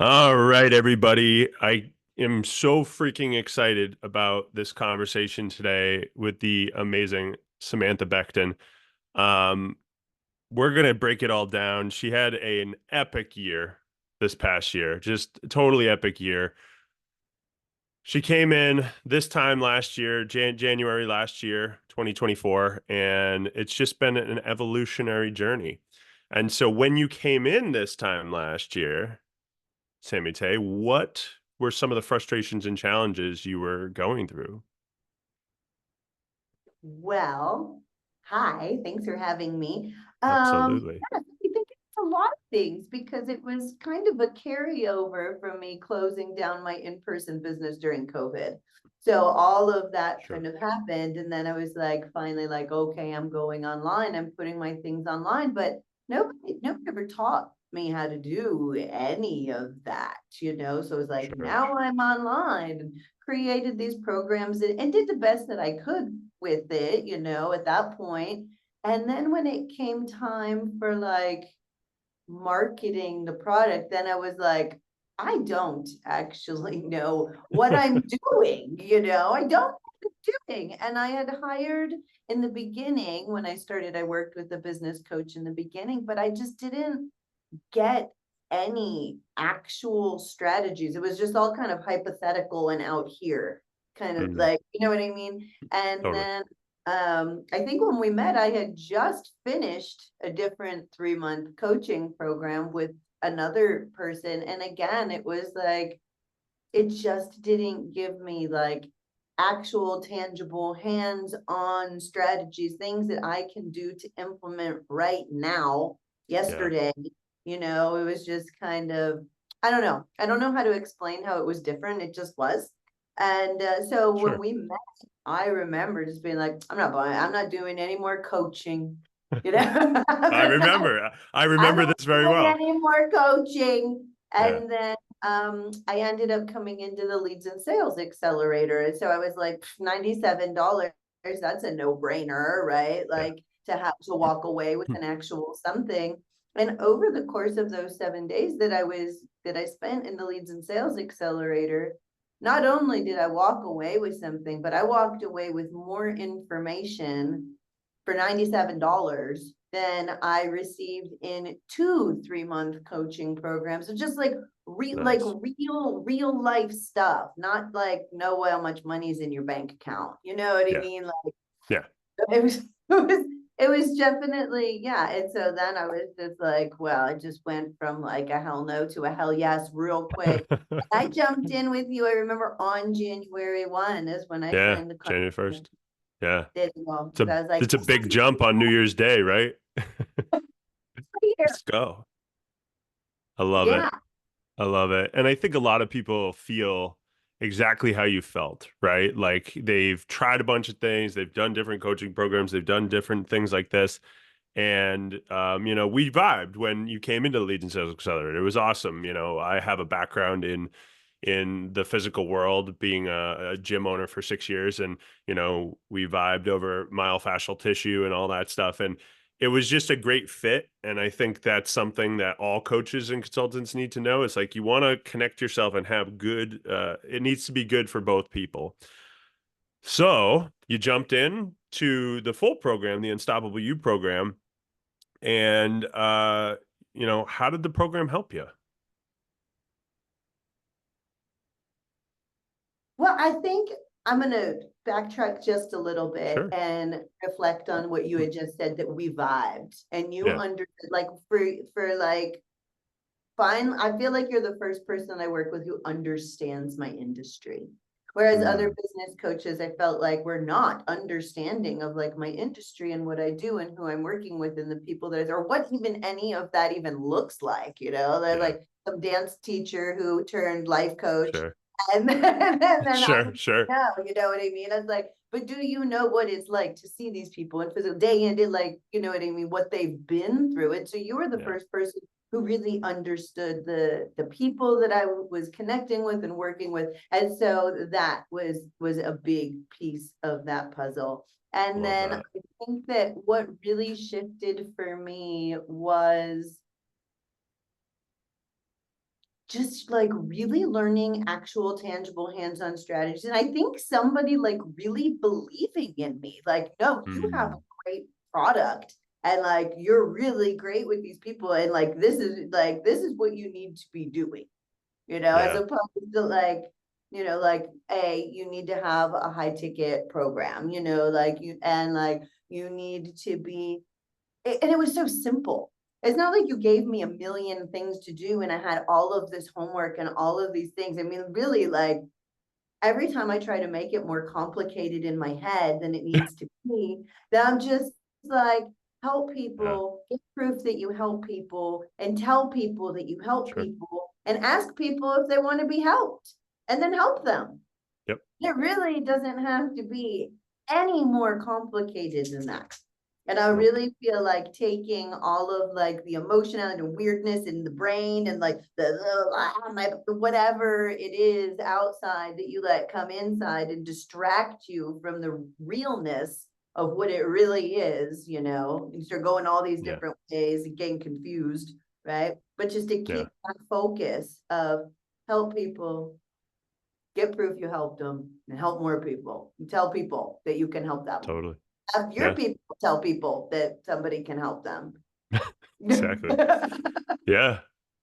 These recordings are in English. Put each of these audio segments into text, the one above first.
All right, everybody. I am so freaking excited about this conversation today with the amazing Samantha Beckton. Um, we're gonna break it all down. She had an epic year this past year, just a totally epic year. She came in this time last year, January last year, 2024, and it's just been an evolutionary journey. And so when you came in this time last year, Sammy Tay, what were some of the frustrations and challenges you were going through? Well, hi, thanks for having me. Absolutely. I think it's a lot of things because it was kind of a carryover from me closing down my in-person business during COVID. So all of that Sure. kind of happened. And then I was like, finally, like, okay, I'm going online. I'm putting my things online, but nobody ever taught me how to do any of that. So it was like, Sure. now I'm online and created these programs and did the best that I could with it, at that point. And then when it came time for like marketing the product, then I was like, I don't actually know what I'm doing, I don't know what I'm doing. And I had hired in the beginning when I started, I worked with a business coach in the beginning, but I just didn't get any actual strategies. It was just all kind of hypothetical and out here, kind of Mhm. like, you know what I mean? And Totally. then I think when we met, I had just finished a different 3-month coaching program with another person. And again, it was like, it just didn't give me like actual tangible hands-on strategies, things that I can do to implement right now, Yeah. yesterday. It was just kind of, I don't know how to explain how it was different. It just was. And so when Sure. we met, I remember just being like, I'm not doing any more coaching. you know I remember. I I'm remember not this very doing well. any more coaching. Yeah. And then I ended up coming into the leads and sales accelerator. And so I was like, $97, that's a no-brainer, right? Yeah. Like to have to walk away with an actual something. And over the course of those 7 days that I spent in the leads and sales accelerator, not only did I walk away with something, but I walked away with more information for $97 than I received in 2 3-month coaching programs. So just like Nice. real life stuff, not like know how much money's in your bank account. You know what I Yeah. mean? Like Yeah. it was it was definitely, yeah. And so then I was just like, well, I just went from like a hell no to a hell yes real quick. I jumped in with you. I remember on January 1 is when I Yeah. signed the January contract. 1st. Yeah. Did well It's because a I was like, it's a this big is jump on New Year's Day, right? here. Let's go. I love it. Yeah. I love it. And I think a lot of people feel exactly how you felt, right? Like they've tried a bunch of things, they've done different coaching programs, they've done different things like this. And we vibed when you came into the Lead and Sales Accelerator. It was awesome. I have a background in the physical world, being a gym owner for 6 years, and we vibed over myofascial tissue and all that stuff. And it was just a great fit. And I think that's something that all coaches and consultants need to know. It's like you want to connect yourself and have good, it needs to be good for both people. So you jumped in to the full program, the Unstoppable You program. And how did the program help you? Well, I think I'm going to backtrack just a little bit Sure. and reflect on what you had just said that we vibed and you Yeah. understood like for like fine. I feel like you're the first person I work with who understands my industry. Whereas other Mm, business coaches, I felt like were not understanding of like my industry and what I do and who I'm working with and the people that, or what even any of that even looks like. They're yeah. like some dance teacher who turned life coach. Sure. And then Sure. I'm, Sure. no, you know what I mean? I was like, but do you know what it's like to see these people in physical day in day, like, you know what I mean, what they've been through? And so you were the Yeah. first person who really understood the people that I was connecting with and working with. And so that was a big piece of that puzzle. And Love then that. I think that what really shifted for me was just like really learning actual tangible hands-on strategies. And I think somebody like really believing in me, like, no, you have a Mm, great product and like you're really great with these people. And like this is what you need to be doing, as yeah, opposed to like, like you need to have a high ticket program, like you need to be and it was so simple. It's not like you gave me a million things to do and I had all of this homework and all of these things. I mean, really, like every time I try to make it more complicated in my head than it needs to be, then I'm just like, help yeah, people, get proof that you help people, and tell people that you help sure. people, and ask people if they want to be helped, and then help them. Yep. It really doesn't have to be any more complicated than that. And I Nope. really feel like taking all of like the emotionality and weirdness in the brain and like whatever it is outside that you let come inside and distract you from the realness of what it really is, you start going all these Yeah. different ways and getting confused, right? But just to Yeah. keep that focus of help people, get proof you helped them, and help more people. And tell people that you can help them. Totally. Have your Yeah. people tell people that somebody can help them. Exactly. Yeah.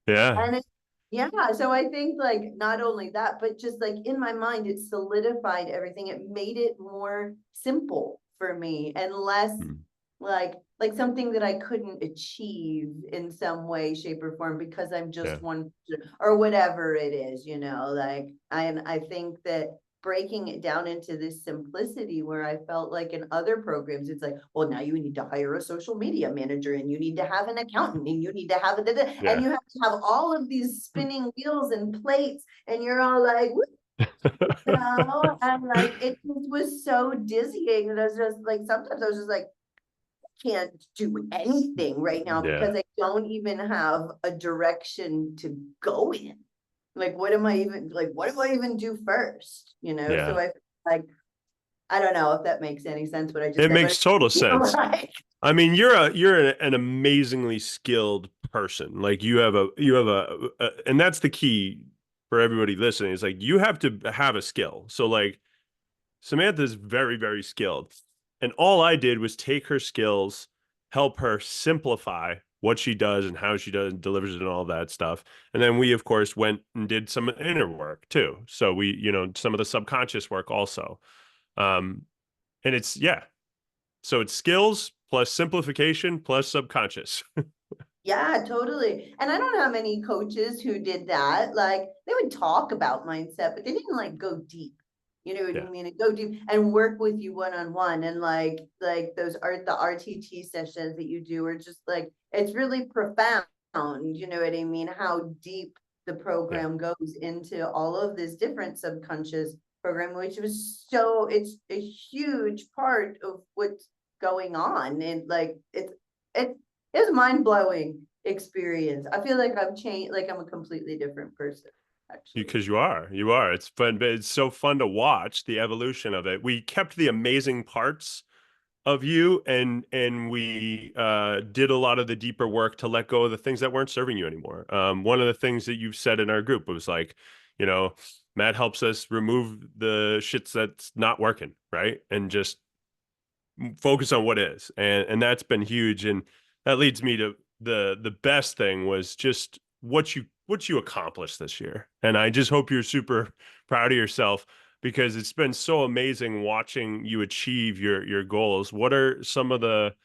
Yeah. And yeah, so I think like not only that, but just like in my mind, it solidified everything. It made it more simple for me and less Mm, like something that I couldn't achieve in some way, shape, or form because I'm yeah. just one or whatever it is, like I think that breaking it down into this simplicity where I felt like in other programs, it's like, well, now you need to hire a social media manager and you need to have an accountant and you need to have and Yeah. you have to have all of these spinning wheels and plates and you're all like, and like it just was so dizzying that I was just like, sometimes I was just like, can't do anything right now Yeah. because I don't even have a direction to go in. Like, what do I even do first? So Yeah. I like, I don't know if that makes any sense what I just It said, but makes total I feel sense. like, I mean, an amazingly skilled person. Like and that's the key for everybody listening. It's like you have to have a skill. So like Samantha's very, very skilled. And all I did was take her skills, help her simplify what she does and how she does and delivers it and all that stuff. And then we, of course, went and did some inner work too. So some of the subconscious work also. Um, and yeah. So it's skills plus simplification plus subconscious. yeah, totally. And I don't know how many coaches who did that. Like they would talk about mindset, but they didn't like go deep. You know what I Yeah. mean? And go deep and work with you one on one. And like the RTT sessions that you do are just like it's really profound. You know what I mean? How deep the Yeah. program goes into all of this different subconscious program, which was so it's a huge part of what's going on. And like it's it's mind-blowing experience. I feel like I've changed, like I'm a completely different person, actually. Because you are. It's fun, but it's so fun to watch the evolution of it. We kept the amazing parts of you and we did a lot of the deeper work to let go of the things that weren't serving you anymore. One of the things that you've said in our group was like, you know, Matt helps us remove the shits that's not working, right? And just focus on what is. And that's been huge. And that leads me to the best thing was just what you accomplished this year. And I just hope you're super proud of yourself because it's been so amazing watching you achieve your goals. What are some of the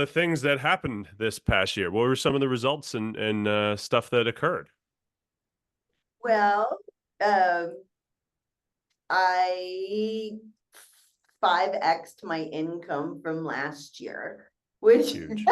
things that happened this past year? What were some of the results and stuff that occurred? Well, um, I 5x'd my income from last year, which, Huge.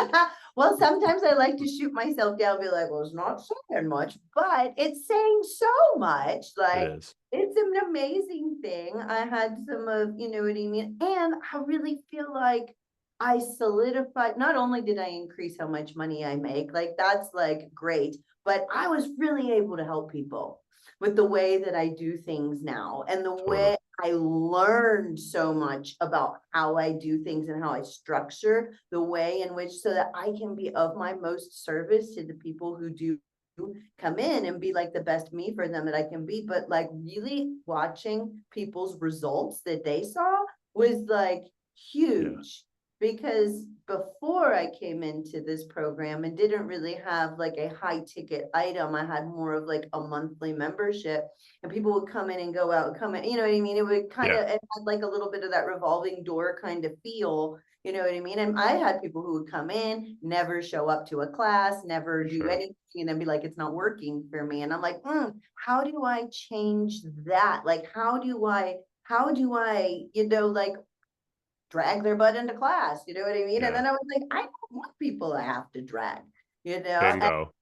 well, sometimes I like to shoot myself down, be like, well, it's not saying much, but it's saying so much. It Like, is. it's an amazing thing. I had some of, you know what I mean? And I really feel like I solidified, not only did I increase how much money I make, like, that's like great, but I was really able to help people with the way that I do things now and the Totally. way I learned so much about how I do things and how I structure the way in which so that I can be of my most service to the people who do come in and be like the best me for them that I can be. But like really watching people's results that they saw was like Yeah. huge, because before I came into this program and didn't really have like a high ticket item, I had more of like a monthly membership, and people would come in and go out, come in, you know what I mean? It would kind Yeah. of, it had like a little bit of that revolving door kind of feel, you know what I mean? And I had people who would come in, never show up to a class, never For do sure. anything, and then be like, it's not working for me. And I'm like, how do I change that? Like, how do I, like drag their butt into class? You know what I mean? And Yeah. then I was like, I don't want people I have to drag, you know? Bingo.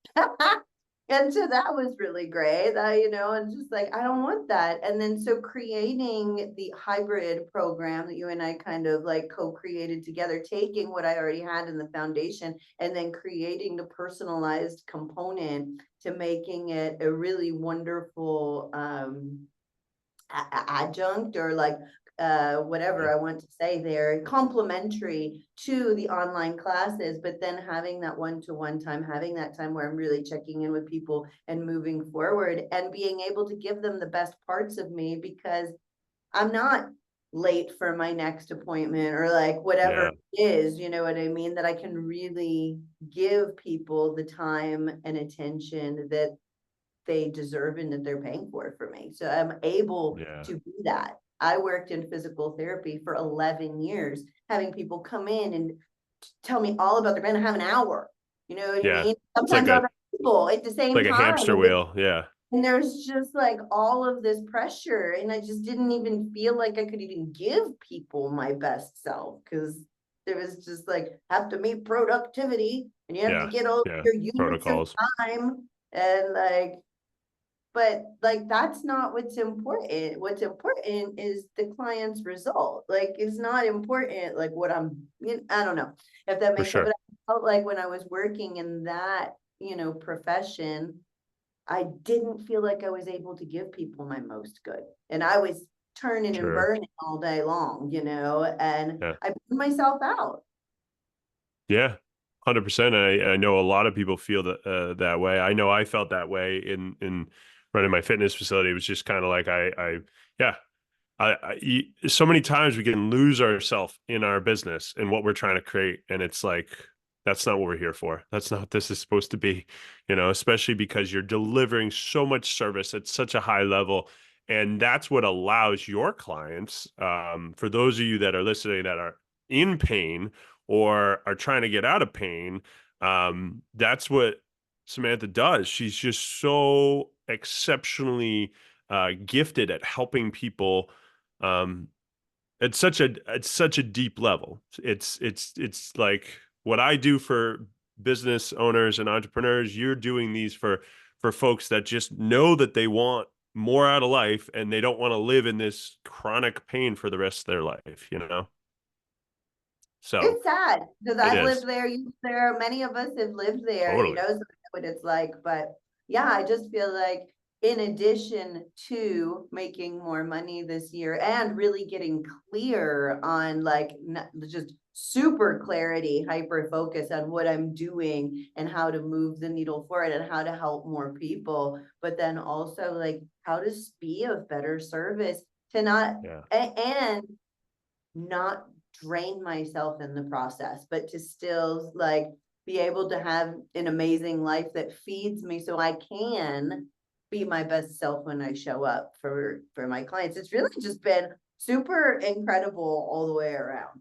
And so that was really great. And just like, I don't want that. And then so creating the hybrid program that you and I kind of like co-created together, taking what I already had in the foundation and then creating the personalized component to making it a really wonderful adjunct, or like whatever Yeah. I want to say there, complementary to the online classes, but then having that one-to-one time, having that time where I'm really checking in with people and moving forward and being able to give them the best parts of me, because I'm not late for my next appointment or like whatever Yeah. it is, you know what I mean? That I can really give people the time and attention that they deserve and that they're paying for me. So I'm able Yeah. to do that. I worked in physical therapy for 11 years, having people come in and tell me all about, they're going to have an hour. You know what I Yeah. mean? It's like Sometimes a other people at the same time. hamster wheel. Yeah. And there's just like all of this pressure. And I just didn't even feel like I could even give people my best self, because there was just like, have to meet productivity and you have to Yeah. get all Yeah. your units of Protocols. time. And like, but like that's not what's important. What's important is the client's result. Like it's not important like what I don't know if that For makes sense, but sure. I felt like when I was working in that, profession, I didn't feel like I was able to give people my most good. And I was turning and Sure. burning all day long, and Yeah. I burned myself out. Yeah. 100%. I know a lot of people feel that way. I know I felt that way in running my fitness facility. It was just kind of like yeah, so many times we can lose ourselves in our business and what we're trying to create. And it's like, that's not what we're here for. That's not what this is supposed to be, especially because you're delivering so much service at such a high level. And that's what allows your clients, for those of you that are listening that are in pain or are trying to get out of pain, that's what Samantha does. She's just so exceptionally gifted at helping people, um, at such a deep level. It's like what I do for business owners and entrepreneurs. You're doing these for folks that just know that they want more out of life and they don't want to live in this chronic pain for the rest of their life. So It's sad because it I've lived is there, you lived there, many of us have lived there, totally. so I know what it's like. But yeah, I just feel like in addition to making more money this year and really getting clear on like just super clarity, hyper focus on what I'm doing and how to move the needle forward and how to help more people, but then also like how to be of better service to not Yeah. and not drain myself in the process, but to still like be able to have an amazing life that feeds me so I can be my best self when I show up for my clients. It's really just been super incredible all the way around.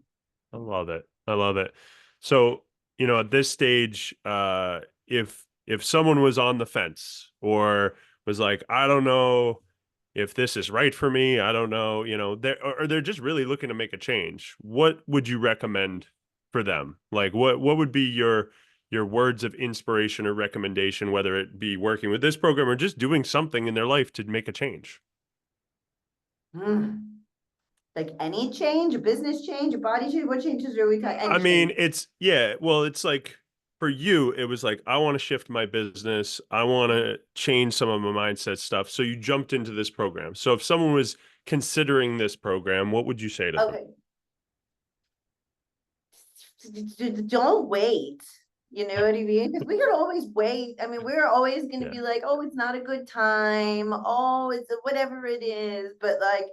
I love it. I love it. So, at this stage, if someone was on the fence or was like, I don't know if this is right for me, I don't know, they're just really looking to make a change. What would you recommend for them? Like what would be your words of inspiration or recommendation, whether it be working with this program or just doing something in their life to make a change? Like any change, a business change, a body change, what changes are we talking? I Any change. mean, yeah, well, it's like for you, it was like, I want to shift my business. I want to change some of my mindset stuff. So you jumped into this program. So if someone was considering this program, what would you say to them? Okay. Don't wait. You know what I mean? Because we could always wait. I mean, we're always going to Yeah. be like, oh, it's not a good time. Oh, it's whatever it is. But like,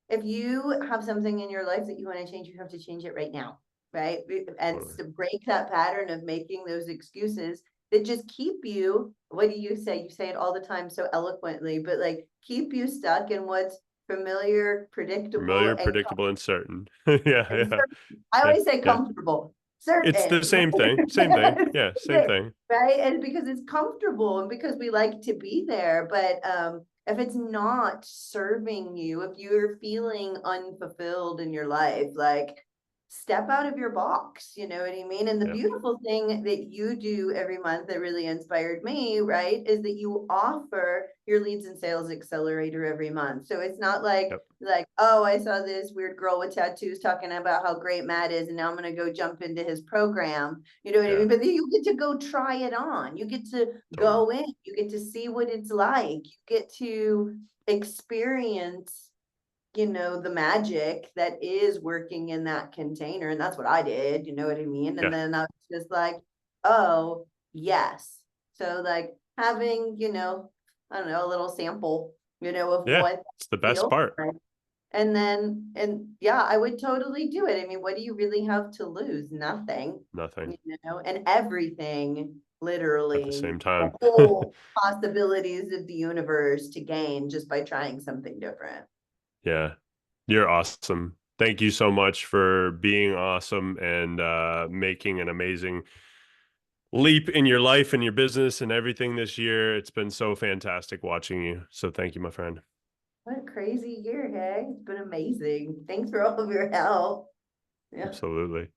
if you have something in your life that you want to change, you have to change it right now. Right. And Totally. to break that pattern of making those excuses that just keep you, what do you say? You say it all the time so eloquently, but like keep you stuck in what's familiar, predictable, Familiar, predictable, and certain. Yeah, and yeah, certain. I yeah, always say yeah. comfortable, It's the certain, same thing. Same thing. Yeah, same thing. right? And because it's comfortable and because we like to be there. But if it's not serving you, if you're feeling unfulfilled in your life, like step out of your box, you know what I mean? And the Yeah. beautiful thing that you do every month that really inspired me, right, is that you offer your leads and sales accelerator every month. So it's not Yep. like, oh, I saw this weird girl with tattoos talking about how great Matt is, and now I'm gonna go jump into his program. You know what I Yeah. mean? But then you get to go try it on. You get to Totally. go in, you get to see what it's like, you get to experience, the magic that is working in that container. And that's what I did, you know what I mean? And Yeah. then I was just like, oh, yes. So like having, I don't know, a little sample, of Yeah. what It's the best feels part. like. And yeah, I would totally do it. I mean, what do you really have to lose? Nothing, Nothing and everything, at the literally, same the time. whole possibilities of the universe to gain just by trying something different. Yeah. You're awesome. Thank you so much for being awesome and making an amazing leap in your life and your business and everything this year. It's been so fantastic watching you. So thank you, my friend. What a crazy year, hey? It's been amazing. Thanks for all of your help. Yeah. Absolutely.